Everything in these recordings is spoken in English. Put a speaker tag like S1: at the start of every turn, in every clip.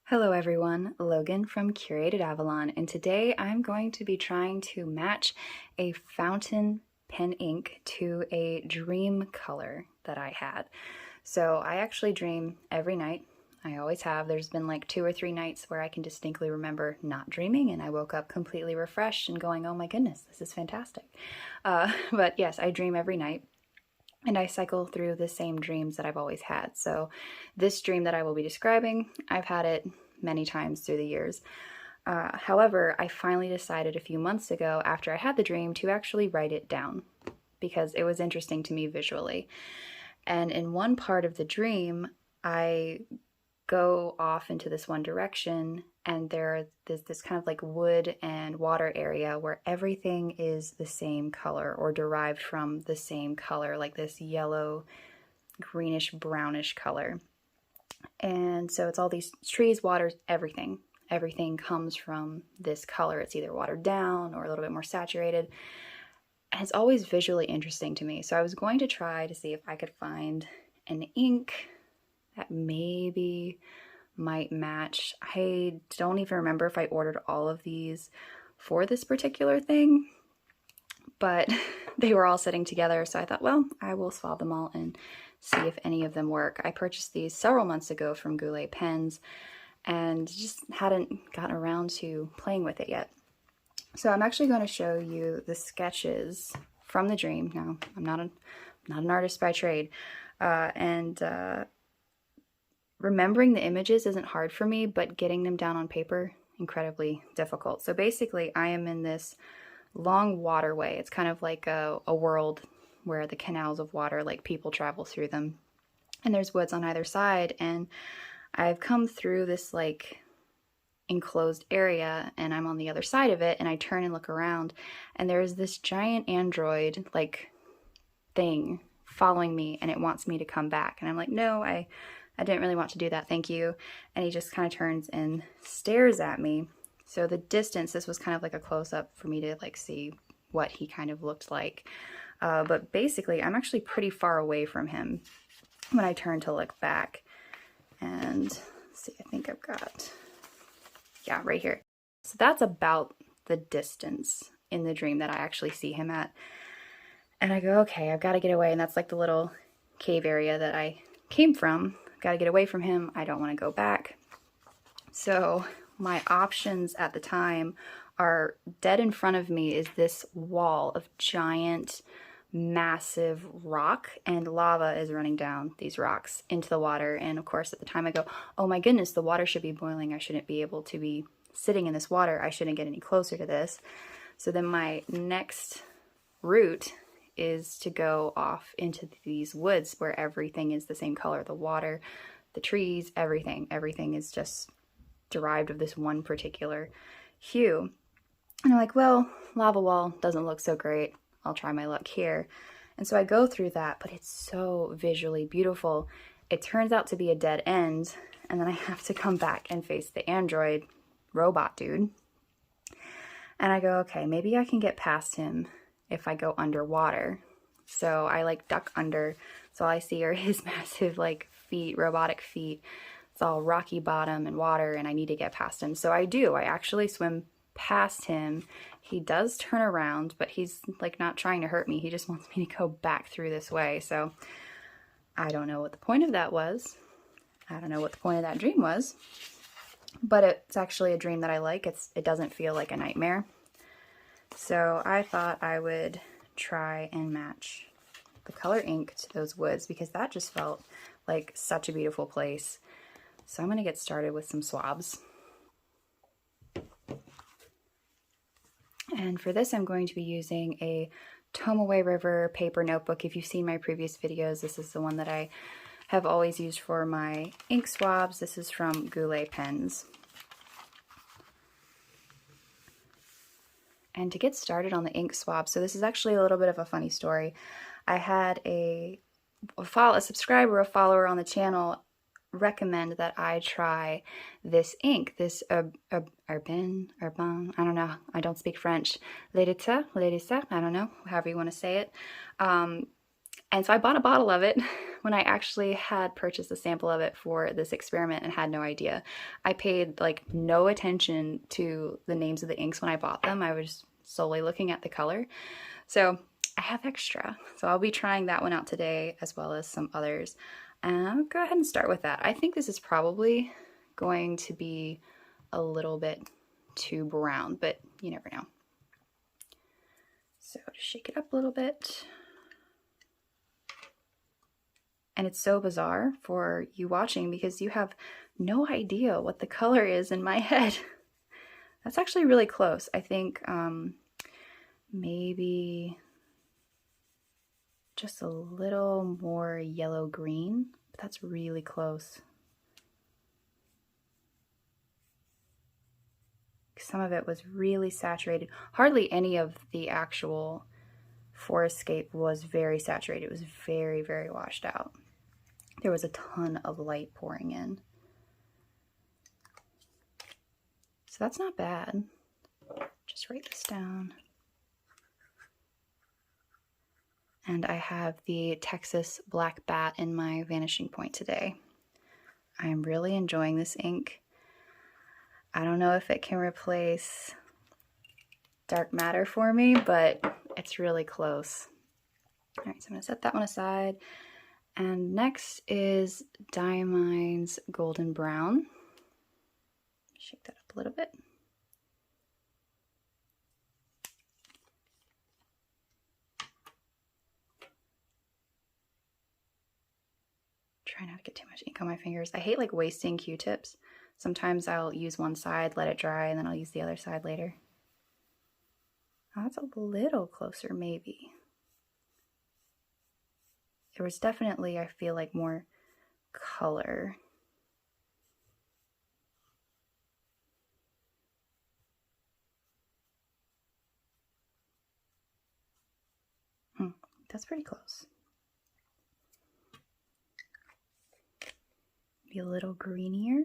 S1: Hello everyone, Logan from Curated Avalon, and today I'm going to be trying to match a fountain pen ink to a dream color that I had. So I actually dream every night. I always have. There's been like 2 or 3 nights where I can distinctly remember not dreaming and I woke up completely refreshed and going, oh my goodness, this is fantastic. But yes, I dream every night. And I cycle through the same dreams that I've always had. So this dream that I will be describing, I've had it many times through the years. However, I finally decided a few months ago after I had the dream to actually write it down because it was interesting to me visually. And in one part of the dream, I go off into this one direction and there's this kind of like wood and water area where everything is the same color or derived from the same color, like this yellow, greenish, brownish color. And so it's all these trees, waters, everything. Everything comes from this color. It's either watered down or a little bit more saturated. And it's always visually interesting to me. So I was going to try to see if I could find an ink that maybe might match. I don't even remember if I ordered all of these for this particular thing, but they were all sitting together, so I thought, well, I will swab them all and see if any of them work. I purchased these several months ago from Goulet Pens and just hadn't gotten around to playing with it yet. So I'm actually going to show you the sketches from the dream. Now, I'm not an artist by trade, remembering the images isn't hard for me, but getting them down on paper, incredibly difficult. So basically, I am in this long waterway. It's kind of like a world where the canals of water, like people travel through them. And there's woods on either side. And I've come through this like enclosed area and I'm on the other side of it and I turn and look around and there's this giant android like thing following me and it wants me to come back. And I'm like, no, I didn't really want to do that, thank you. And he just kind of turns and stares at me. So the distance, this was kind of like a close-up for me to like see what he kind of looked like. But basically, I'm actually pretty far away from him when I turn to look back. And let's see, I think I've got, yeah, right here. So that's about the distance in the dream that I actually see him at. And I go, okay, I've got to get away. And that's like the little cave area that I came from. Got to get away from him. I don't want to go back. So my options at the time are dead in front of me is this wall of giant, massive rock, and lava is running down these rocks into the water. And of course, at the time I go, oh my goodness, the water should be boiling. I shouldn't be able to be sitting in this water. I shouldn't get any closer to this. So then my next route is to go off into these woods where everything is the same color. The water, the trees, everything is just derived of this one particular hue. And I'm like, well, lava wall doesn't look so great. I'll try my luck here. And so I go through that, but it's so visually beautiful. It turns out to be a dead end, and then I have to come back and face the android robot dude. And I go, okay, maybe I can get past him if I go underwater. So I like duck under. So all I see are his massive like feet, robotic feet. It's all rocky bottom and water and I need to get past him. So I do. I actually swim past him. He does turn around, but he's like not trying to hurt me. He just wants me to go back through this way. So I don't know what the point of that was. I don't know what the point of that dream was. But it's actually a dream that I like. It doesn't feel like a nightmare. So I thought I would try and match the color ink to those woods because that just felt like such a beautiful place. So I'm going to get started with some swabs. And for this, I'm going to be using a Tomoe River paper notebook. If you've seen my previous videos, this is the one that I have always used for my ink swabs. This is from Goulet Pens. And to get started on the ink swab, so this is actually a little bit of a funny story. I had a subscriber, a follower on the channel recommend that I try this ink, this Herbin, I don't know, I don't speak French, Ledita, I don't know, however you want to say it. And so I bought a bottle of it when I actually had purchased a sample of it for this experiment and had no idea. I paid like no attention to the names of the inks when I bought them. I was solely looking at the color. So I have extra. So I'll be trying that one out today as well as some others. And I'll go ahead and start with that. I think this is probably going to be a little bit too brown, but you never know. So just shake it up a little bit. And it's so bizarre for you watching because you have no idea what the color is in my head. That's actually really close. I think maybe just a little more yellow-green, but that's really close. Some of it was really saturated. Hardly any of the actual Forestscape was very saturated. It was very, very washed out. There was a ton of light pouring in. So that's not bad. Just write this down. And I have the Texas Black Bat in my Vanishing point today. I am really enjoying this ink. I don't know if it can replace Dark Matter for me, but it's really close. All right, so I'm gonna set that one aside. And next is Diamine's Golden Brown. Shake that up a little bit. Try not to get too much ink on my fingers. I hate like wasting Q-tips. Sometimes I'll use one side, let it dry, and then I'll use the other side later. Oh, that's a little closer, maybe. There was definitely, I feel like, more color. That's pretty close. Be a little greenier.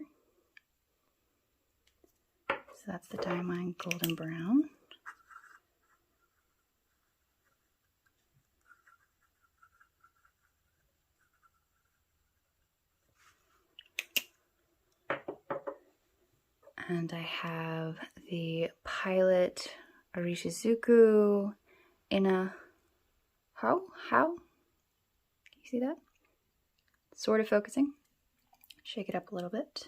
S1: So that's the Diamine Golden Brown. And I have the Pilot Iroshizuku in a how? Can you see that? Sort of focusing. Shake it up a little bit.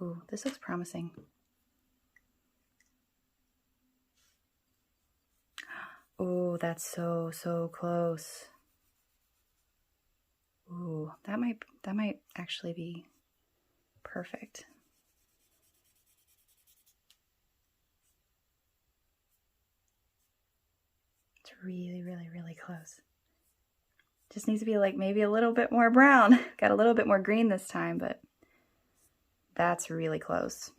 S1: Ooh, this looks promising. Oh, that's so close. Ooh, that might actually be perfect. It's really close. Just needs to be like maybe a little bit more brown. Got a little bit more green this time, but that's really close.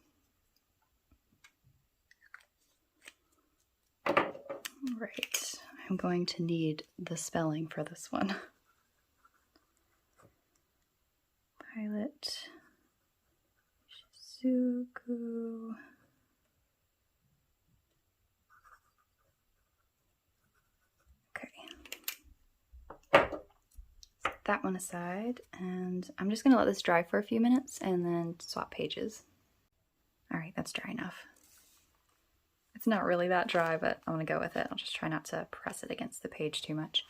S1: All right, I'm going to need the spelling for this one. Pilot Shizuku. Okay. Set that one aside, and I'm just going to let this dry for a few minutes and then swap pages. All right, that's dry enough. It's not really that dry, but I'm going to go with it. I'll just try not to press it against the page too much.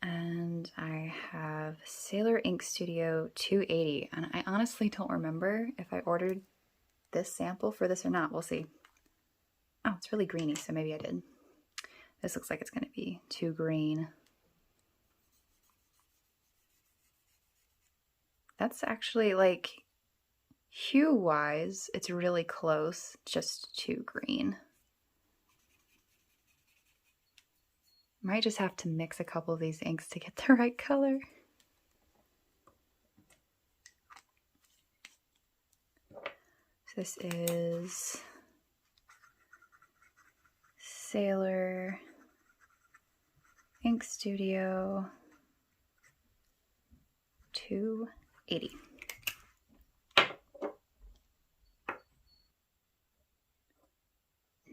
S1: And I have Sailor Ink Studio 280, and I honestly don't remember if I ordered this sample for this or not. We'll see. Oh, it's really greeny, so maybe I did. This looks like it's going to be too green. That's actually, like, hue-wise, it's really close, just too green. Might just have to mix a couple of these inks to get the right color. So this is Sailor Ink Studio 280.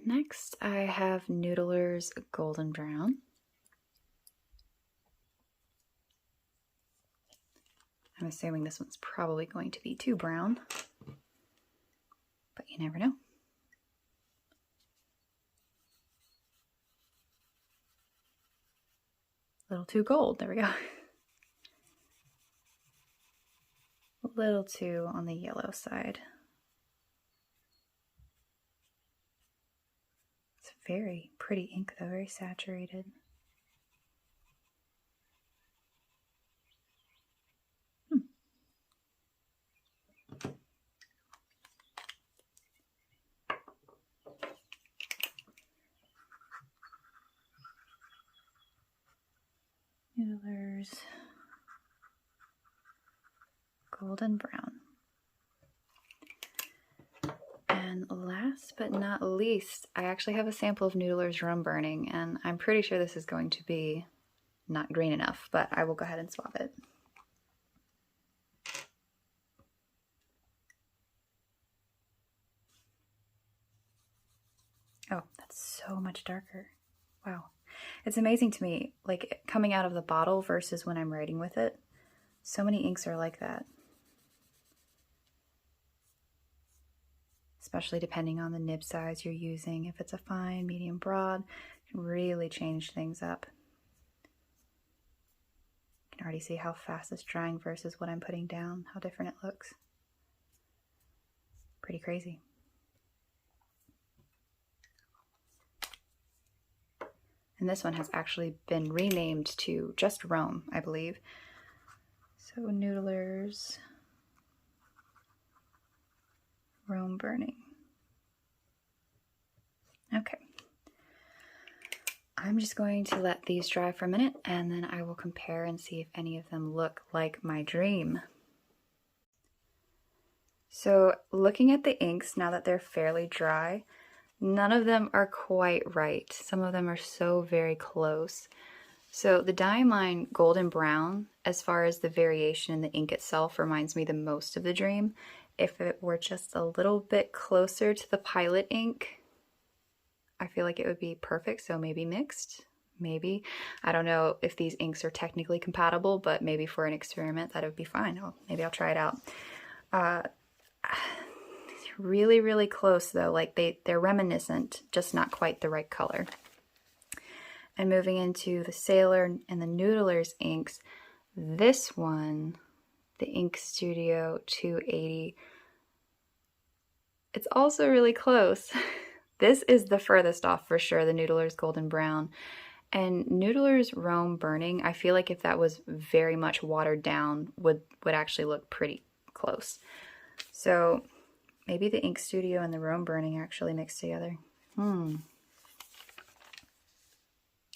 S1: Next, I have Noodler's Golden Brown. I'm assuming this one's probably going to be too brown, but you never know. A little too gold, there we go. A little too on the yellow side. It's very pretty ink though, very saturated. Noodlers Golden Brown. And last but not least, I actually have a sample of Noodler's Rum Burning, and I'm pretty sure this is going to be not green enough, but I will go ahead and swap it. Oh, that's so much darker. Wow. It's amazing to me, like coming out of the bottle versus when I'm writing with it. So many inks are like that. Especially depending on the nib size you're using. If it's a fine, medium, broad, it can really change things up. You can already see how fast it's drying versus what I'm putting down, how different it looks. Pretty crazy. And this one has actually been renamed to just Rome, I believe. So Noodlers Rome Burning. Okay. I'm just going to let these dry for a minute and then I will compare and see if any of them look like my dream. So looking at the inks now that they're fairly dry, none of them are quite right. Some of them are so very close. So the Diamine Golden Brown, as far as the variation in the ink itself, reminds me the most of the dream. If it were just a little bit closer to the Pilot ink, I feel like it would be perfect. So maybe mixed, maybe. I don't know if these inks are technically compatible, but maybe for an experiment that would be fine. Maybe I'll try it out. Really, really close though. Like they're reminiscent, just not quite the right color. And moving into the Sailor and the Noodlers inks, this one, the Ink Studio 280, it's also really close. This is the furthest off for sure, the Noodlers Golden Brown. And Noodlers Rome Burning, I feel like if that was very much watered down, would actually look pretty close. So maybe the Ink Studio and the Rome Burning actually mixed together.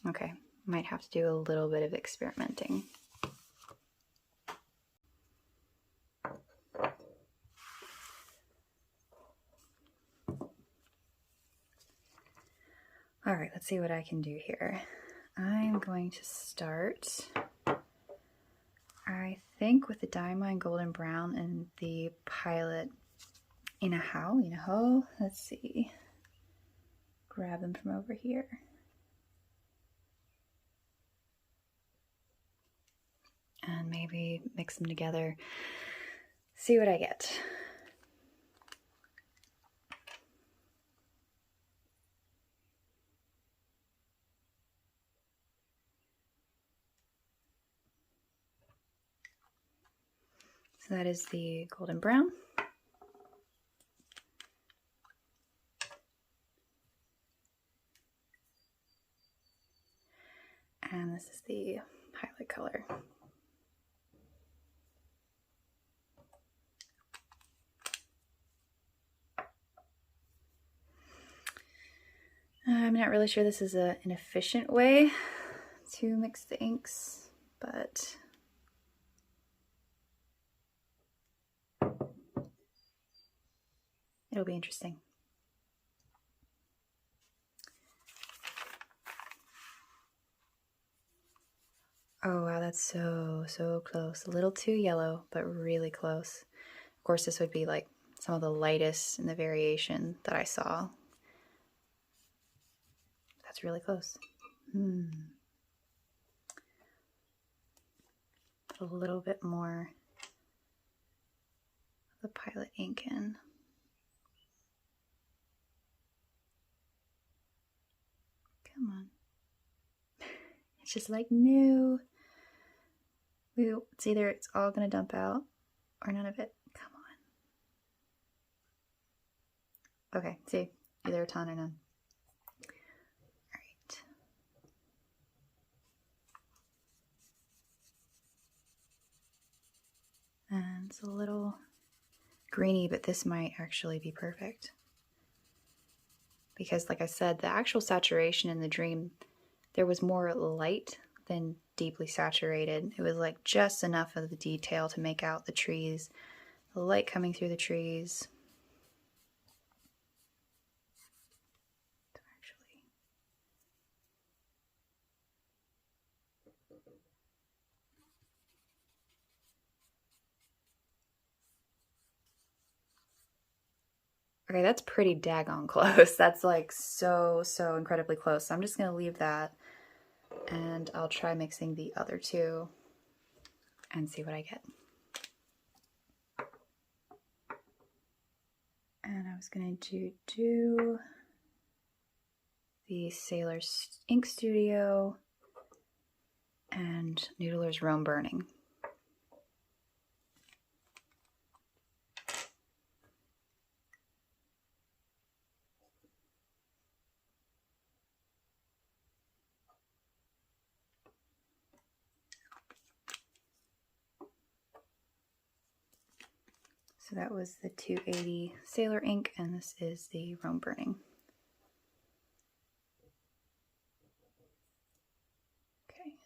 S1: Okay, might have to do a little bit of experimenting. All right, let's see what I can do here. I'm going to start, I think, with the Diamine Golden Brown and the Pilot Inaho. Let's see. Grab them from over here. And maybe mix them together. See what I get. So that is the Golden Brown. And this is the highlight color. I'm not really sure this is an efficient way to mix the inks, but it'll be interesting. Oh wow, that's so close. A little too yellow, but really close. Of course, this would be like some of the lightest in the variation that I saw. was really close. Put a little bit more of the Pilot ink in. Come on. It's just like, no. It's either it's all going to dump out or none of it. Come on. Okay, see, either a ton or none. All right. And it's a little greeny, but this might actually be perfect. Because like I said, the actual saturation in the dream, there was more light than deeply saturated. It was like just enough of the detail to make out the trees, the light coming through the trees. Okay, that's pretty daggone close. That's like so incredibly close. So I'm just going to leave that and I'll try mixing the other two and see what I get. And I was going to do the Sailor Ink Studio and Noodler's Rome Burning. So that was the 280 Sailor ink, and this is the Rome Burning. Okay,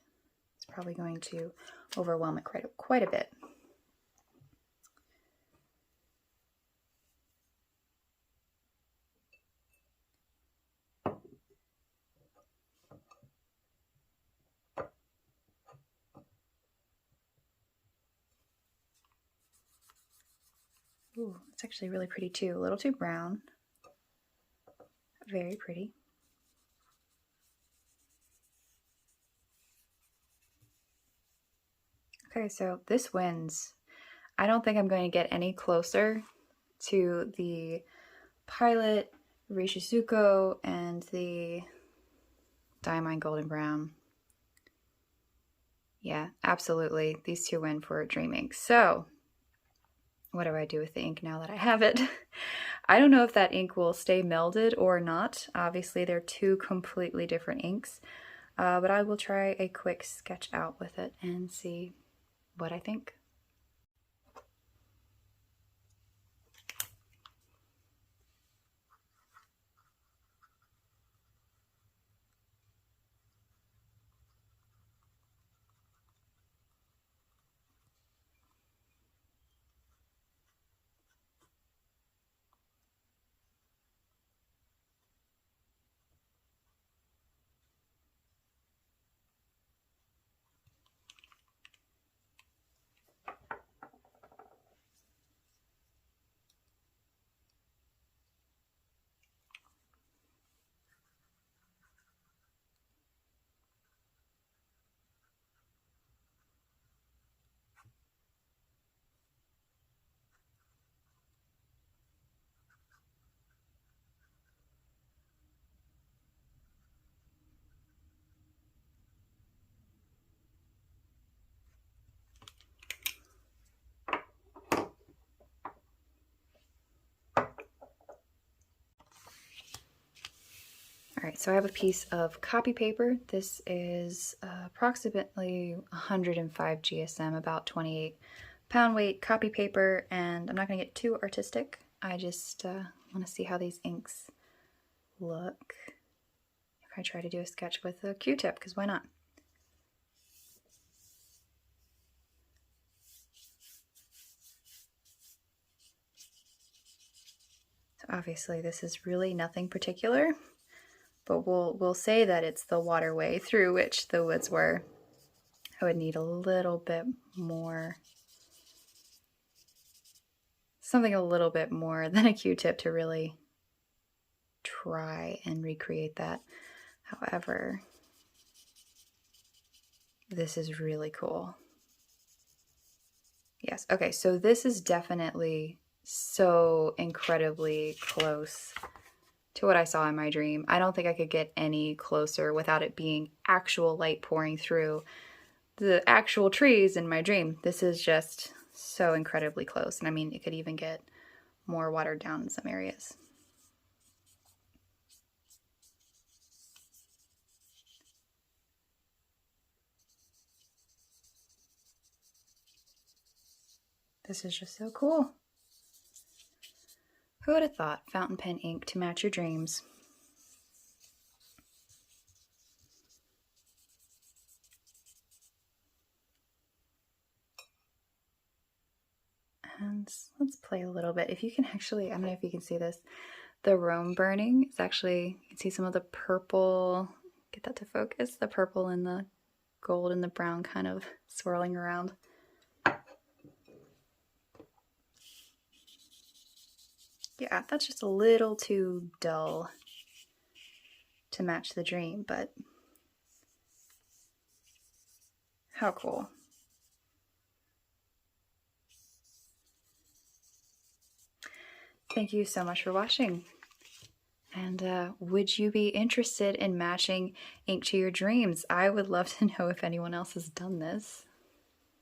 S1: it's probably going to overwhelm it quite a bit. Ooh, it's actually really pretty too. A little too brown. Very pretty. Okay, so this wins. I don't think I'm going to get any closer to the Pilot, Iroshizuku, and the Diamine Golden Brown. Yeah, absolutely. These two win for Dream Ink. So, what do I do with the ink now that I have it? I don't know if that ink will stay melded or not. Obviously, they're two completely different inks. But I will try a quick sketch out with it and see what I think. All right, so I have a piece of copy paper. This is approximately 105 GSM, about 28 pound weight copy paper, and I'm not going to get too artistic. I just want to see how these inks look if I try to do a sketch with a Q-tip, because why not? So obviously this is really nothing particular, but we'll say that it's the waterway through which the woods were. I would need a little bit more, something a little bit more than a Q-tip to really try and recreate that. However, this is really cool. Yes, okay, so this is definitely so incredibly close to what I saw in my dream. I don't think I could get any closer without it being actual light pouring through the actual trees in my dream. This is just so incredibly close. And I mean, it could even get more watered down in some areas. This is just so cool. Who would have thought fountain pen ink to match your dreams? And let's play a little bit. If you can actually, I don't know if you can see this, the Rome burning is actually, you can see some of the purple, get that to focus, the purple and the gold and the brown kind of swirling around. Yeah, that's just a little too dull to match the dream, but how cool. Thank you so much for watching. And would you be interested in matching ink to your dreams? I would love to know if anyone else has done this.